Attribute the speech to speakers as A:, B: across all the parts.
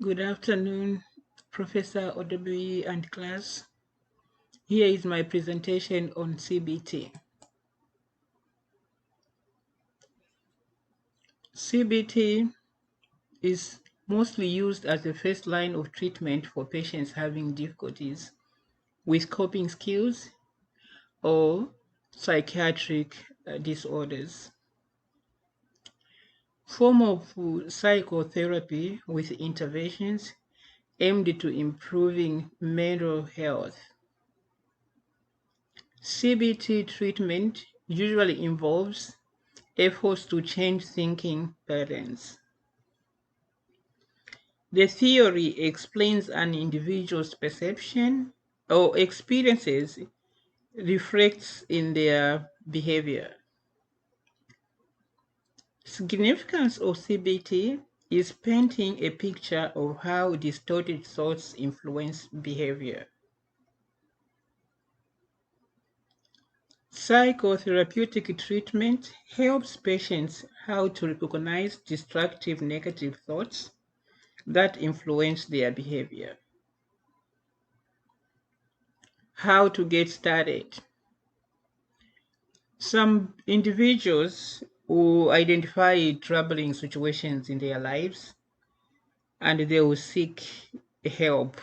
A: Good afternoon, Professor Odebuyi and class. Here is my presentation on CBT. CBT is mostly used as the first line of treatment for patients having difficulties with coping skills or psychiatric disorders. Form of psychotherapy with interventions aimed to improving mental health. CBT treatment usually involves efforts to change thinking patterns. The theory explains an individual's perception or experiences reflects in their behavior. Significance of CBT is painting a picture of how distorted thoughts influence behavior. Psychotherapeutic treatment helps patients how to recognize destructive negative thoughts that influence their behavior. How to get started. Some individuals will identify troubling situations in their lives and they will seek help.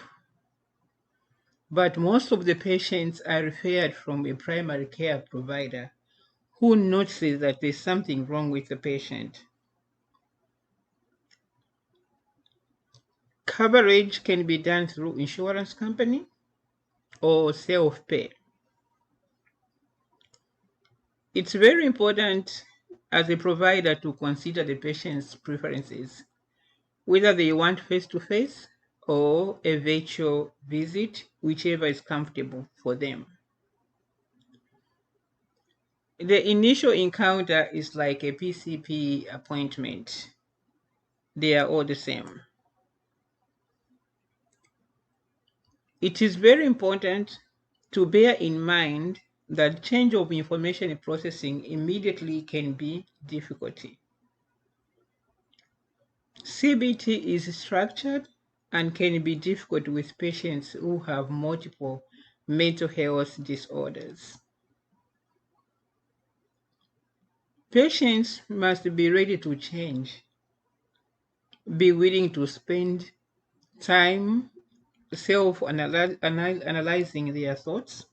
A: But most of the patients are referred from a primary care provider who notices that there's something wrong with the patient. Coverage can be done through insurance company or self-pay. It's very important as a provider to consider the patient's preferences, whether they want face-to-face or a virtual visit, whichever is comfortable for them. The initial encounter is like a PCP appointment. They are all the same. It is very important to bear in mind that change of information processing immediately can be difficulty. CBT is structured and can be difficult with patients who have multiple mental health disorders. Patients must be ready to change, be willing to spend time self-analyzing their thoughts,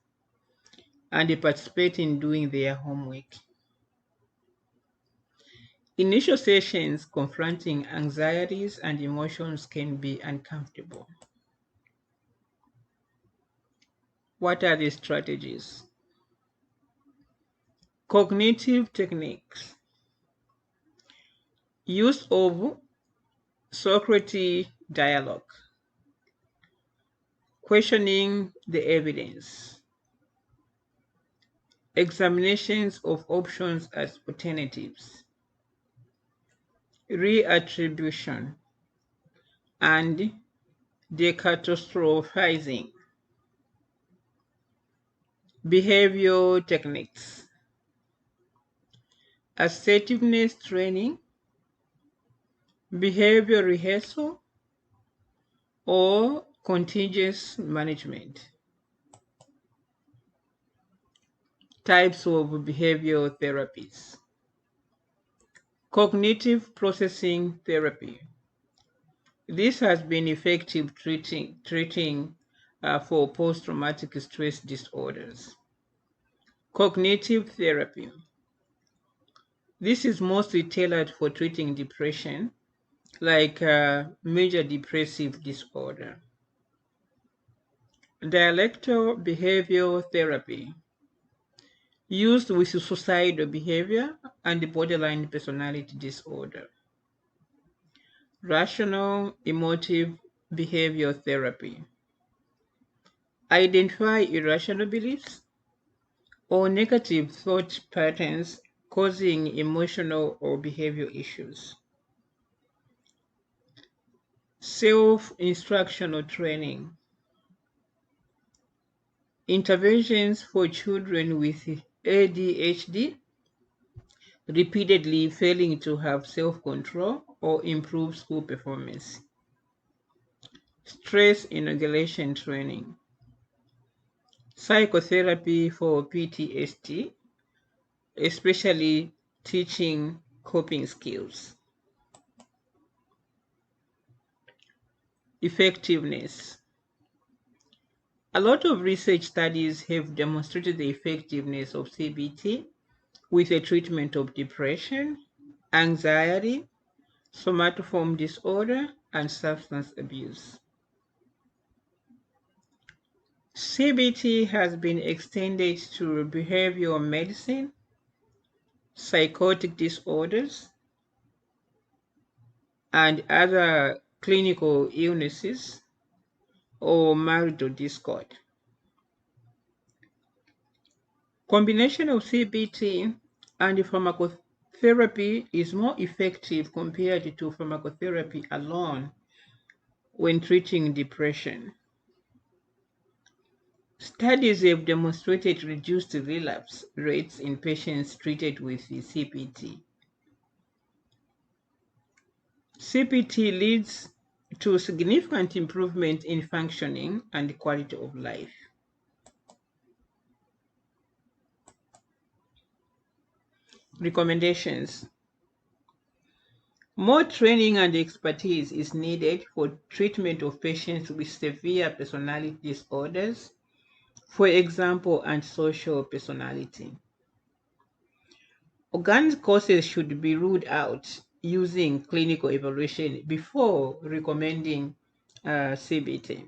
A: and participate in doing their homework. Initial sessions confronting anxieties and emotions can be uncomfortable. What are the strategies? Cognitive techniques. Use of Socrates dialogue. Questioning the evidence. Examinations of options as alternatives. Reattribution and decatastrophizing. Behavioral techniques. Assertiveness training, behavior rehearsal, or contingent management. Types of behavioral therapies. Cognitive processing therapy. This has been effective treating for post-traumatic stress disorders. Cognitive therapy. This is mostly tailored for treating depression, like major depressive disorder. Dialectical behavioral therapy. Used with suicidal behavior and borderline personality disorder. Rational emotive behavioral therapy. Identify irrational beliefs or negative thought patterns causing emotional or behavioral issues. Self-instructional training. Interventions for children with ADHD repeatedly failing to have self-control or improve school performance. stress inoculation training, psychotherapy for PTSD, especially teaching coping skills, effectiveness. A lot of research studies have demonstrated the effectiveness of CBT with the treatment of depression, anxiety, somatoform disorder, and substance abuse. CBT has been extended to behavioral medicine, psychotic disorders, and other clinical illnesses or marital discord. Combination of CBT and pharmacotherapy is more effective compared to pharmacotherapy alone when treating depression. Studies have demonstrated reduced relapse rates in patients treated with the CBT. CBT leads to significant improvement in functioning and quality of life. Recommendations. More training and expertise is needed for treatment of patients with severe personality disorders, for example, antisocial personality. Organic causes should be ruled out using clinical evaluation before recommending CBT.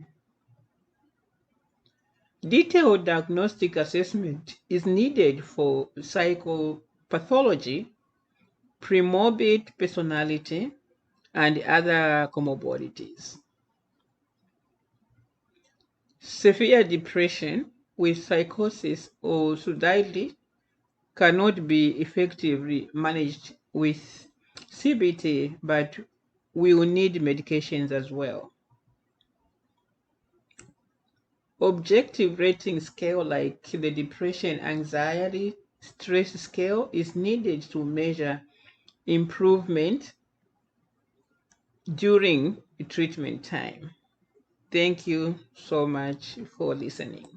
A: Detailed diagnostic assessment is needed for psychopathology, premorbid personality, and other comorbidities. Severe depression with psychosis or suicidality cannot be effectively managed with CBT, but we will need medications as well. Objective rating scale like the depression, anxiety, stress scale is needed to measure improvement during treatment time. Thank you so much for listening.